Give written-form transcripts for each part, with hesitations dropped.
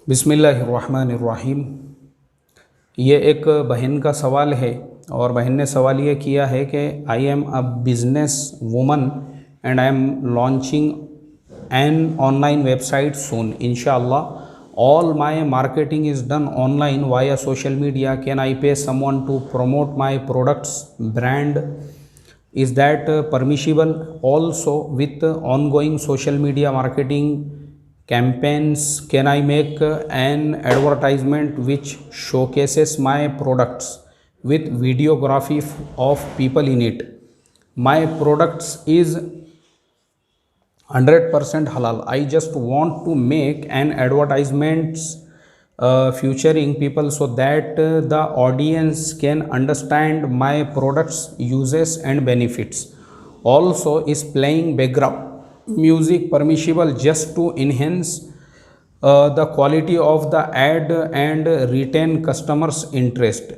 बिस्मिल्लाहिर्रहमानिर्रहीम। ये एक बहन का सवाल है और बहन ने सवाल ये किया है कि I am a business woman and I am launching an online website soon इंशाअल्लाह। All my marketing is done online via social media. Can I pay someone to promote my products brand? Is that permissible? Also with ongoing social media marketing campaigns, can I make an advertisement which showcases my products with videography of people in it? My products is 100% halal. I just want to make an advertisements featuring people so that the audience can understand my products uses and benefits. Also, is playing background music permissible just to enhance the quality of the ad and retain customers interest?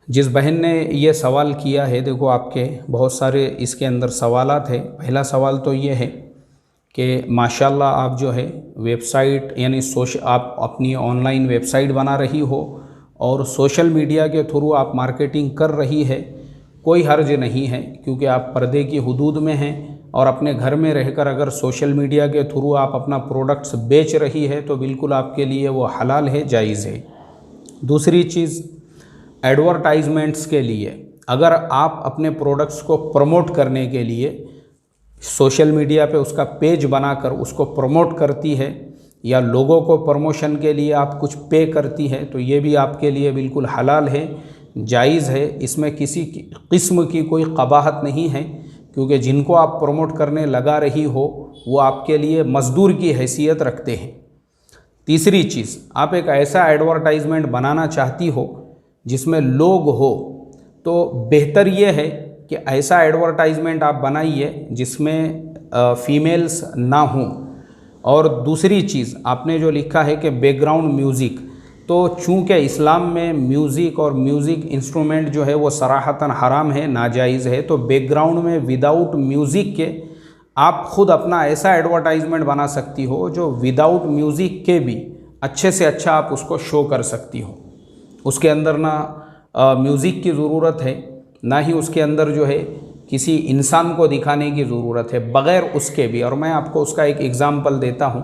जिस बहन ने ये सवाल किया है, देखो आपके बहुत सारे इसके अंदर सवालात है। पहला सवाल तो ये है कि माशाल्लाह आप जो है वेबसाइट यानी आप अपनी ऑनलाइन वेबसाइट बना रही हो और सोशल मीडिया के थ्रू आप मार्केटिंग कर रही है। कोई हर्ज नहीं है क्योंकि आप पर्दे की हुदूद में हैं और अपने घर में रहकर अगर सोशल मीडिया के थ्रू आप अपना प्रोडक्ट्स बेच रही है तो बिल्कुल आपके लिए वो हलाल है, जायज़ है। दूसरी चीज़, एडवर्टाइजमेंट्स के लिए अगर आप अपने प्रोडक्ट्स को प्रमोट करने के लिए सोशल मीडिया पे उसका पेज बनाकर उसको प्रमोट करती है या लोगों को प्रमोशन के लिए आप कुछ पे करती है तो ये भी आपके लिए बिल्कुल हलाल है, जायज़ है। इसमें किसी किस्म की कोई कबाहत नहीं है क्योंकि जिनको आप प्रमोट करने लगा रही हो वो आपके लिए मज़दूर की हैसियत रखते हैं। तीसरी चीज़, आप एक ऐसा एडवर्टाइजमेंट बनाना चाहती हो जिसमें लोग हो तो बेहतर ये है कि ऐसा एडवर्टाइजमेंट आप बनाइए जिसमें फीमेल्स ना हों। और दूसरी चीज़, आपने जो लिखा है कि बैकग्राउंड म्यूज़िक, तो चूँकि इस्लाम में म्यूज़िक और म्यूज़िक इंस्ट्रूमेंट जो है वो सराहतन हराम है, नाजायज़ है, तो बैकग्राउंड में विदाउट म्यूज़िक के आप ख़ुद अपना ऐसा एडवर्टाइजमेंट बना सकती हो जो विदाउट म्यूज़िक के भी अच्छे से अच्छा आप उसको शो कर सकती हो। उसके अंदर ना म्यूज़िक की ज़रूरत है, ना ही उसके अंदर जो है किसी इंसान को दिखाने की ज़रूरत है, बग़ैर उसके भी। और मैं आपको उसका एक एग्ज़ाम्पल देता हूँ।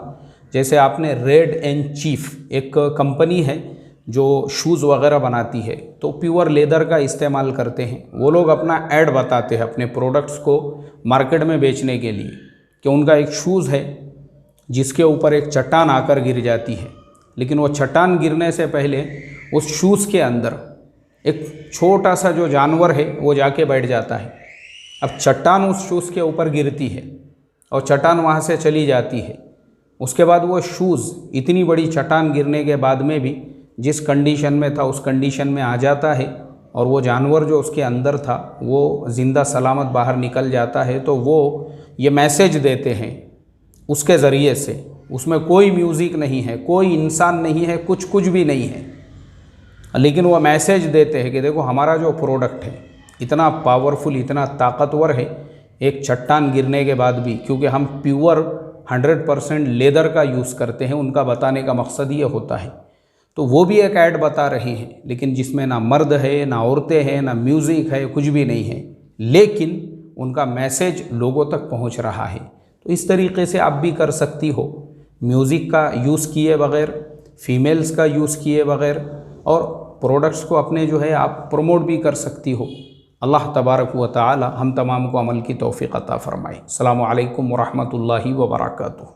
जैसे आपने रेड एंड चीफ एक कंपनी है जो शूज़ वग़ैरह बनाती है, तो प्योर लेदर का इस्तेमाल करते हैं। वो लोग अपना ऐड बताते हैं अपने प्रोडक्ट्स को मार्केट में बेचने के लिए कि उनका एक शूज़ है जिसके ऊपर एक चट्टान आकर गिर जाती है, लेकिन वो चट्टान गिरने से पहले उस शूज़ के अंदर एक छोटा सा जो जानवर है वो जाके बैठ जाता है। अब चट्टान उस शूज़ के ऊपर गिरती है और चट्टान वहाँ से चली जाती है। उसके बाद वो शूज़ इतनी बड़ी चट्टान गिरने के बाद में भी जिस कंडीशन में था उस कंडीशन में आ जाता है और वो जानवर जो उसके अंदर था वो ज़िंदा सलामत बाहर निकल जाता है। तो वो ये मैसेज देते हैं उसके ज़रिए से, उसमें कोई म्यूज़िक नहीं है, कोई इंसान नहीं है, कुछ भी नहीं है, लेकिन वो मैसेज देते हैं कि देखो हमारा जो प्रोडक्ट है इतना पावरफुल, इतना ताकतवर है, एक चट्टान गिरने के बाद भी, क्योंकि हम प्योर 100% लेदर का यूज़ करते हैं। उनका बताने का मकसद ये होता है। तो वो भी एक ऐड बता रहे हैं लेकिन जिसमें ना मर्द है, ना औरतें हैं, ना म्यूज़िक है, कुछ भी नहीं है, लेकिन उनका मैसेज लोगों तक पहुंच रहा है। तो इस तरीके से आप भी कर सकती हो, म्यूज़िक का यूज़ किए बग़ैर, फीमेल्स का यूज़ किए बग़ैर, और प्रोडक्ट्स को अपने जो है आप प्रमोट भी कर सकती हो। अल्लाह तबारक व तआला हम तमाम को अमल की तौफ़ीक़ अता फ़रमाए। अस्सलामु अलैकुम व रहमतुल्लाहि व बरकातुहू।